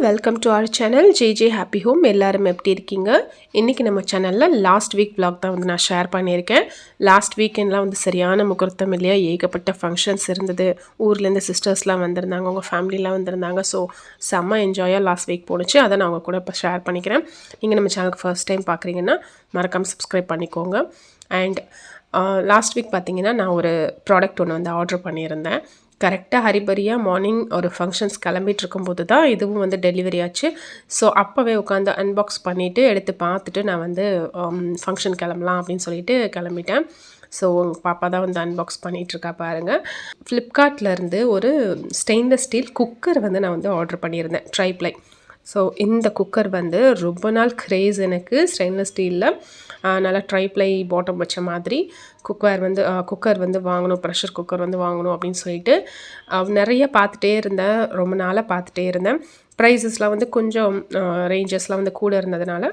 Welcome to our channel J happy home. எல்லாரும் எப்படி இருக்கீங்க? இன்றைக்கி நம்ம சேனலில் லாஸ்ட் வீக் vlog தான் வந்து நான் ஷேர் பண்ணியிருக்கேன். லாஸ்ட் வீக்கெண்ட்லாம் வந்து சரியான முகூர்த்தம் இல்லையா, ஏகப்பட்ட ஃபங்க்ஷன்ஸ் இருந்தது. ஊர்லேருந்து சிஸ்டர்ஸ்லாம் வந்திருந்தாங்க, உங்கள் ஃபேமிலிலாம் வந்திருந்தாங்க. ஸோ செம்ம என்ஜாயாக லாஸ்ட் வீக் போணுச்சு. அதை நான் உங்கள் கூட இப்போ ஷேர் பண்ணிக்கிறேன். நீங்கள் நம்ம சேனலுக்கு ஃபர்ஸ்ட் டைம் பார்க்குறீங்கன்னா மறக்காமல் சப்ஸ்கிரைப் பண்ணிக்கோங்க. அண்ட் லாஸ்ட் வீக் பார்த்தீங்கன்னா நான் ஒரு ப்ராடக்ட் ஒன்று வந்து ஆர்டர் பண்ணியிருந்தேன். கரெக்டாக ஹரிபரியாக மார்னிங் ஒரு ஃபங்க்ஷன்ஸ் கிளம்பிட்டு இருக்கும்போது தான் இதுவும் வந்து டெலிவரி ஆச்சு. ஸோ அப்போவே உட்காந்து அன்பாக்ஸ் பண்ணிவிட்டு எடுத்து பார்த்துட்டு நான் வந்து ஃபங்க்ஷன் கிளம்பலாம் அப்படின்னு சொல்லிட்டு கிளம்பிட்டேன். ஸோ உங்கள் பாப்பா தான் வந்து அன்பாக்ஸ் பண்ணிகிட்ருக்கா பாருங்கள். ஃப்ளிப்கார்ட்லேருந்து ஒரு ஸ்டெயின்லெஸ் ஸ்டீல் குக்கர் வந்து நான் வந்து ஆர்டர் பண்ணியிருந்தேன், ட்ரைப்ளை. ஸோ இந்த குக்கர் வந்து ரொம்ப நாள் க்ரேஸ் எனக்கு. ஸ்டெயின்லெஸ் ஸ்டீலில் நல்லா ட்ரைப்ளை பாட்டம் வச்ச மாதிரி குக்கர் வந்து வாங்கணும், ப்ரெஷர் குக்கர் வந்து வாங்கணும் அப்படின்னு சொல்லிட்டு நிறைய பார்த்துட்டே இருந்தேன். ரொம்ப நாளாக பார்த்துட்டே இருந்தேன். ப்ரைஸஸ்லாம் வந்து கொஞ்சம் ரேஞ்சஸ்லாம் வந்து கூட இருந்ததுனால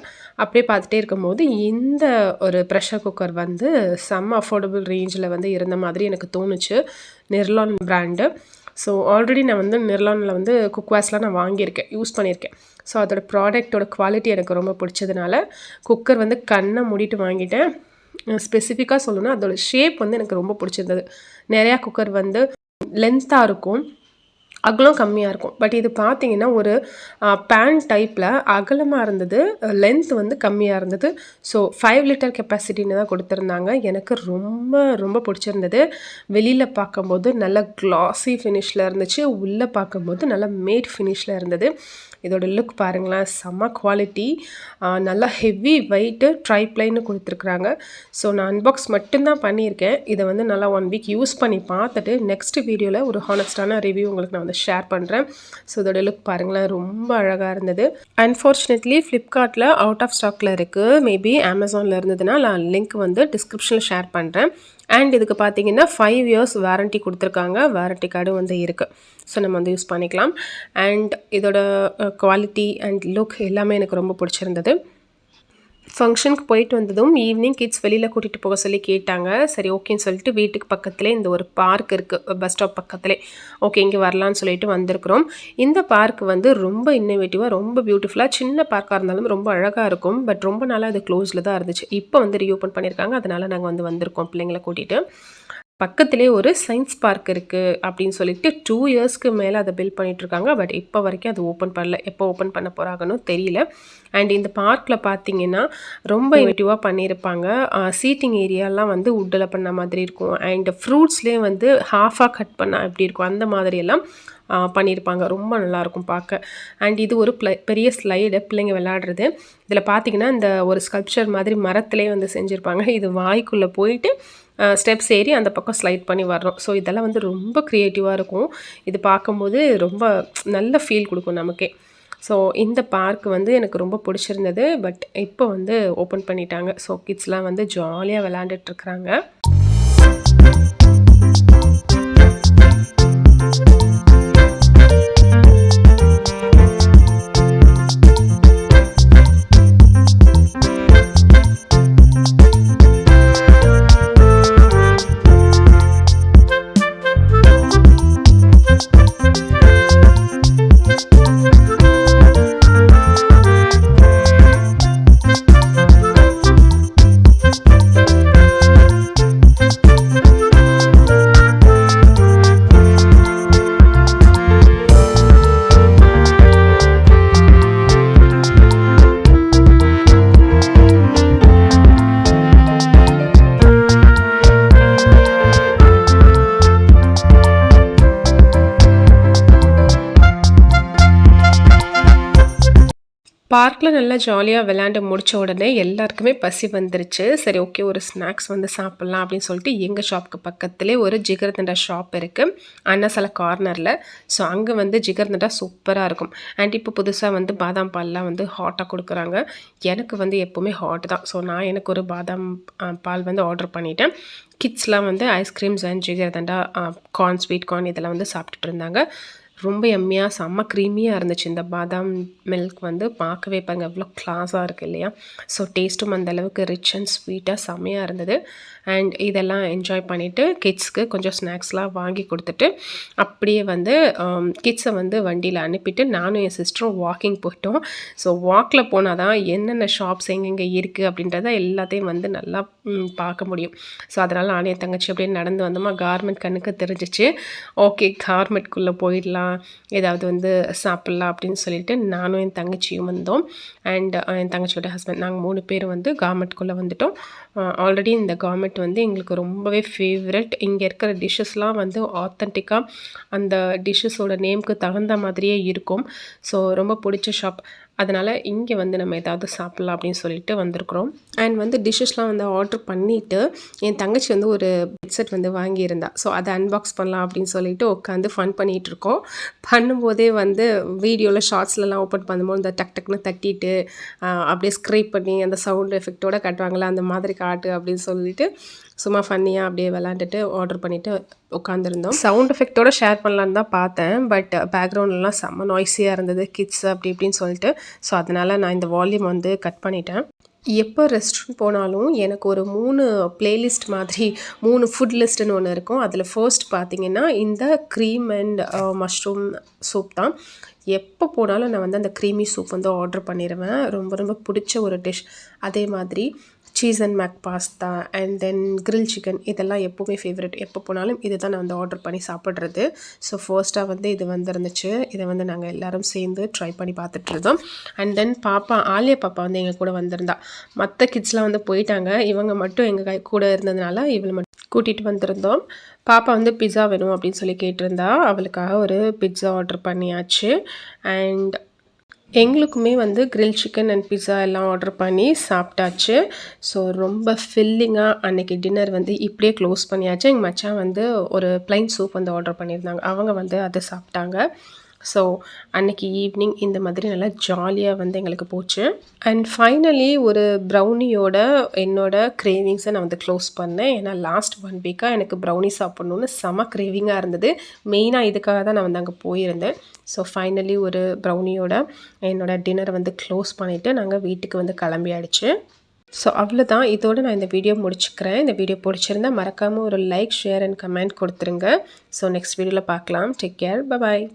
அப்படியே பார்த்துட்டே இருக்கும்போது இந்த ஒரு ப்ரெஷர் குக்கர் வந்து செம்ம அஃபோர்டபுள் ரேஞ்சில் வந்து இருந்த மாதிரி எனக்கு தோணுச்சு. நிர்லான் பிராண்டு. ஸோ ஆல்ரெடி நான் வந்து நிர்லானில் வந்து குக்வேர்ஸ்லாம் நான் வாங்கியிருக்கேன், யூஸ் பண்ணியிருக்கேன். ஸோ அதோட ப்ராடக்டோட குவாலிட்டி எனக்கு ரொம்ப பிடிச்சதுனால குக்கர் வந்து கண்ணை மூடிட்டு வாங்கிட்டேன். ஸ்பெசிஃபிக்காக சொல்லணும்னா அதோட ஷேப் வந்து எனக்கு ரொம்ப பிடிச்சிருந்தது. நிறையா குக்கர் வந்து லென்த்தாக இருக்கும், அகலம் கம்மியாக இருக்கும். பட் இது பார்த்திங்கன்னா ஒரு பேன் டைப்பில் அகலமாக இருந்தது, லென்த் வந்து கம்மியாக இருந்தது. ஸோ 5 லிட்டர் கெப்பாசிட்டின்னு தான் கொடுத்துருந்தாங்க. எனக்கு ரொம்ப ரொம்ப பிடிச்சிருந்தது. வெளியில் பார்க்கும்போது நல்ல க்ளாஸி ஃபினிஷில் இருந்துச்சு, உள்ளே பார்க்கும்போது நல்லா மேட் ஃபினிஷில் இருந்தது. இதோட லுக் பாருங்களேன், செம்ம குவாலிட்டி, நல்லா ஹெவி வெயிட்டு, ட்ரைப்ளைன்னு கொடுத்துருக்குறாங்க. ஸோ நான் அன்பாக்ஸ் மட்டும்தான் பண்ணியிருக்கேன். இதை வந்து நல்லா 1 வீக் யூஸ் பண்ணி பார்த்துட்டு நெக்ஸ்ட் வீடியோவில் ஒரு ஹானஸ்டான ரிவ்யூ உங்களுக்கு நான் வந்து ஷேர் பண்ணுறேன். ஸோ இதோட லுக் பாருங்களேன், ரொம்ப அழகாக இருந்தது. அன்ஃபார்ச்சுனேட்லி ஃப்ளிப்கார்ட்டில் அவுட் ஆஃப் ஸ்டாக்கில் இருக்குது. மேபி அமேசானில் இருந்ததுன்னா நான் லிங்க் வந்து டிஸ்கிரிப்ஷனில் ஷேர் பண்ணுறேன். அண்ட் இதுக்கு பார்த்தீங்கன்னா 5 இயர்ஸ் வாரண்ட்டி கொடுத்துருக்காங்க. வாரண்ட்டி கார்டும் வந்து இருக்குது. ஸோ நம்ம வந்து யூஸ் பண்ணிக்கலாம். அண்ட் இதோட குவாலிட்டி அண்ட் லுக் எல்லாமே எனக்கு ரொம்ப பிடிச்சிருந்தது. ஃபங்க்ஷனுக்கு போயிட்டு வந்ததும் ஈவினிங் கிட்ஸ் வெளியில் கூட்டிகிட்டு போக சொல்லி கேட்டாங்க. சரி ஓகேன்னு சொல்லிட்டு வீட்டுக்கு பக்கத்துலேயே இந்த ஒரு பார்க் இருக்குது, பஸ் ஸ்டாப் பக்கத்துலேயே. ஓகே இங்கே வரலான்னு சொல்லிட்டு வந்திருக்கிறோம். இந்த பார்க் வந்து ரொம்ப இன்னோவேட்டிவாக, ரொம்ப பியூட்டிஃபுல்லாக, சின்ன பார்க்காக இருந்தாலும் ரொம்ப அழகாக இருக்கும். பட் ரொம்ப நாளாக அது க்ளோஸில் தான் இருந்துச்சு. இப்போ வந்து ரீஓப்பன் பண்ணியிருக்காங்க. அதனால் நாங்கள் வந்து வந்திருக்கோம் பிள்ளைங்களை கூட்டிகிட்டு. பக்கத்துலேயே ஒரு சயின்ஸ் பார்க் இருக்குது அப்படின்னு சொல்லிட்டு 2 இயர்ஸ்க்கு மேலே அதை பில்ட் பண்ணிகிட்ருக்காங்க. பட் இப்போ வரைக்கும் அது ஓப்பன் பண்ணல. எப்போ ஓப்பன் பண்ண போகிறாங்கன்னு தெரியல. அண்ட் இந்த பார்க்கில் பார்த்தீங்கன்னா ரொம்ப இன்னோவேட்டிவாக பண்ணியிருப்பாங்க. சீட்டிங் ஏரியாலாம் வந்து வுட்டில் பண்ண மாதிரி இருக்கும். அண்ட் ஃப்ரூட்ஸ்லேயே வந்து ஹாஃபாக கட் பண்ணால் எப்படி இருக்கும் அந்த மாதிரியெல்லாம் பண்ணியிருப்பாங்க. ரொம்ப நல்லாயிருக்கும் பார்க்க. அண்ட் இது ஒரு பெரிய ஸ்லைடு, பிள்ளைங்க விளையாடுறது. இதில் பார்த்திங்கன்னா இந்த ஒரு ஸ்கல்ப்சர் மாதிரி மரத்துலேயே வந்து செஞ்சுருப்பாங்க. இது வாய்க்குள்ளே போயிட்டு ஸ்டெப்ஸ் ஏறி அந்த பக்கம் ஸ்லைட் பண்ணி வர்றோம். ஸோ இதெல்லாம் வந்து ரொம்ப க்ரியேட்டிவாக இருக்கும். இது பார்க்கும்போது ரொம்ப நல்ல ஃபீல் கொடுக்கும் நமக்கே. ஸோ இந்த பார்க் வந்து எனக்கு ரொம்ப பிடிச்சிருந்தது. பட் இப்போ வந்து ஓப்பன் பண்ணிட்டாங்க. ஸோ கிட்ஸ்லாம் வந்து ஜாலியாக விளையாண்டுட்ருக்குறாங்க. பார்க்கில் நல்லா ஜாலியாக விளையாண்டு முடித்த உடனே எல்லாருக்குமே பசி வந்துருச்சு. சரி ஓகே ஒரு ஸ்நாக்ஸ் வந்து சாப்பிட்லாம் அப்படின்னு சொல்லிட்டு எங்கள் ஷாப்புக்கு பக்கத்துலேயே ஒரு ஜிகர்தண்டா ஷாப் இருக்குது, அண்ணாசாலை கார்னரில். ஸோ அங்கே வந்து ஜிகர்தண்டா சூப்பராக இருக்கும். அண்ட் இப்போ புதுசாக வந்து பாதாம் பால்லாம் வந்து ஹாட்டாக கொடுக்குறாங்க. எனக்கு வந்து எப்போவுமே ஹாட் தான். ஸோ நான் எனக்கு ஒரு பாதாம் பால் வந்து ஆர்டர் பண்ணிட்டேன். கிட்ஸ்லாம் வந்து ice creams and jigarthanda, corn, sweet corn இதெல்லாம் வந்து சாப்பிட்டுட்டு இருந்தாங்க. ரொம்ப எம்மியாக செம்ம க்ரீமியாக இருந்துச்சு. இந்த பாதாம் மில்க் வந்து பார்க்கவே பாருங்க எவ்வளோ கிளாஸாக இருக்குது இல்லையா? ஸோ டேஸ்ட்டும் அந்த அளவுக்கு ரிச் அண்ட் ஸ்வீட்டாக செம்மையாக இருந்தது. அண்ட் இதெல்லாம் என்ஜாய் பண்ணிவிட்டு கிட்ஸ்க்கு கொஞ்சம் ஸ்நாக்ஸ்லாம் வாங்கி கொடுத்துட்டு அப்படியே வந்து கிட்ஸை வந்து வண்டியில் அனுப்பிட்டு நானும் என் சிஸ்டரும் வாக்கிங் போயிட்டோம். ஸோ வாக்கில் போனால் தான் என்னென்ன ஷாப்ஸ் எங்கெங்கே இருக்குது அப்படின்றத எல்லாத்தையும் வந்து நல்லா பார்க்க முடியும். ஸோ அதனால் நானே என் தங்கச்சி அப்படியே நடந்து வந்தோமா, கார்மெண்ட் கண்ணுக்கு தெரிஞ்சிச்சு. ஓகே, கார்மெண்ட்குள்ளே போயிடலாம், ஏதாவது வந்து சாப்பிட்லாம் அப்படின்னு சொல்லிட்டு நானும் என் தங்கச்சியும் வந்தோம். அண்ட் என் தங்கச்சியோட ஹஸ்பண்ட் நாங்கள் 3 பேர் வந்து கார்மெண்ட்குள்ளே வந்துட்டோம். ஆல்ரெடி இந்த கார்மெண்ட் வந்து எங்களுக்கு ரொம்பவே ஃபேவரட். இங்கே இருக்கிற டிஷ்ஷஸ்லாம் வந்து ஆத்தென்டிக்காக அந்த டிஷ்ஷஸோட நேமுக்கு தகுந்த மாதிரியே இருக்கும். ஸோ ரொம்ப பிடிச்ச ஷாப். அதனால் இங்கே வந்து நம்ம ஏதாவது சாப்பிட்லாம் அப்படின்னு சொல்லிட்டு வந்திருக்கிறோம். அண்ட் வந்து டிஷ்ஷஸ்லாம் வந்து ஆர்டர் பண்ணிவிட்டு என் தங்கச்சி வந்து ஒரு ஹெட்செட் வந்து வாங்கியிருந்தா. ஸோ அதை அன்பாக்ஸ் பண்ணலாம் அப்படின்னு சொல்லிட்டு உட்காந்து ஃபன் பண்ணிகிட்ருக்கோம். பண்ணும்போதே வந்து வீடியோவில் ஷார்ட்ஸ்லலாம் ஓப்பன் பண்ணும்போது இந்த டக்குன்னு தட்டிட்டு அப்படியே ஸ்க்ரைப் பண்ணி அந்த சவுண்ட் எஃபெக்டோடு காட்டுவாங்களா, அந்த மாதிரி காட்டு அப்படின்னு சொல்லிட்டு சும்மா ஃபன்னியாக அப்படியே விளாண்டுட்டு ஆர்டர் பண்ணிவிட்டு உட்காந்துருந்தோம். சவுண்ட் எஃபெக்டோடு ஷேர் பண்ணலான்னு தான் பார்த்தேன். பட் பேக்ரவுண்ட்லாம் செம்ம நாய்ஸியாக இருந்தது, கிட்ஸ் அப்படி இப்படின்னு சொல்லிட்டு. ஸோ அதனால் நான் இந்த வால்யூம் வந்து கட் பண்ணிட்டேன். எப்போ ரெஸ்டாரண்ட் போனாலும் எனக்கு ஒரு 3 பிளேலிஸ்ட் மாதிரி 3 ஃபுட் லிஸ்ட்டுன்னு ஒன்று இருக்கும். அதில் ஃபர்ஸ்ட் பார்த்திங்கன்னா இந்த க்ரீம் அண்ட் மஷ்ரூம் சூப் தான். எப்போ போனாலும் நான் வந்து அந்த க்ரீமி சூப் வந்து ஆர்டர் பண்ணிடுவேன். ரொம்ப ரொம்ப பிடிச்ச ஒரு டிஷ். அதே மாதிரி cheese and mac pasta and then grill chicken இதெல்லாம் எப்போவுமே ஃபேவரட். எப்போ போனாலும் இது தான் நான் வந்து ஆர்டர் பண்ணி சாப்பிட்றது. ஸோ ஃபர்ஸ்ட்டாக வந்து இது வந்துருந்துச்சு. இதை வந்து நாங்கள் எல்லோரும் சேர்ந்து ட்ரை பண்ணி பார்த்துட்ருந்தோம். அண்ட் தென் ஆலியா பாப்பா வந்து எங்கள் கூட வந்திருந்தா. மற்ற கிட்ஸ்லாம் வந்து போயிட்டாங்க, இவங்க மட்டும் எங்கள் கூட இருந்ததுனால இவளை மட்டும் கூட்டிகிட்டு வந்திருந்தோம். பாப்பா வந்து பிட்ஸா வேணும் அப்படின்னு சொல்லி கேட்டிருந்தா. அவளுக்காக ஒரு பிட்ஸா ஆர்டர் பண்ணியாச்சு. அண்ட் எங்களுக்குமே வந்து கிரில் சிக்கன் அண்ட் பிட்ஸா எல்லாம் ஆர்டர் பண்ணி சாப்பிட்டாச்சு. ஸோ ரொம்ப ஃபில்லிங்காக அன்றைக்கி டின்னர் வந்து இப்படியே க்ளோஸ் பண்ணியாச்சு. எங்கள் மச்சான் வந்து ஒரு ப்ளைன் சூப் வந்து ஆர்டர் பண்ணியிருந்தாங்க. அவங்க வந்து அதை சாப்பிட்டாங்க. ஸோ அன்றைக்கி ஈவினிங் இந்த மாதிரி நல்லா ஜாலியாக வந்து எங்களுக்கு போச்சு. அண்ட் ஃபைனலி ஒரு ப்ரௌனியோட என்னோடய க்ரேவிங்ஸை நான் வந்து க்ளோஸ் பண்ணேன். ஏன்னா லாஸ்ட் 1 வீக்காக எனக்கு ப்ரௌனி சாப்பிட்ணுன்னு செம க்ரேவிங்காக இருந்தது. மெயினாக இதுக்காக தான் நான் வந்து அங்கே போயிருந்தேன். ஸோ ஃபைனலி ஒரு ப்ரௌனியோட என்னோடய டின்னரை வந்து க்ளோஸ் பண்ணிவிட்டு நாங்கள் வீட்டுக்கு வந்து கிளம்பியாயிடுச்சு. ஸோ அவ்வளோதான். இதோடு நான் இந்த வீடியோ முடிச்சுக்கிறேன். இந்த வீடியோ பிடிச்சிருந்தா மறக்காமல் ஒரு லைக், ஷேர் அண்ட் கமெண்ட் கொடுத்துருங்க. ஸோ நெக்ஸ்ட் வீடியோவில் பார்க்கலாம். Take care. பாய்.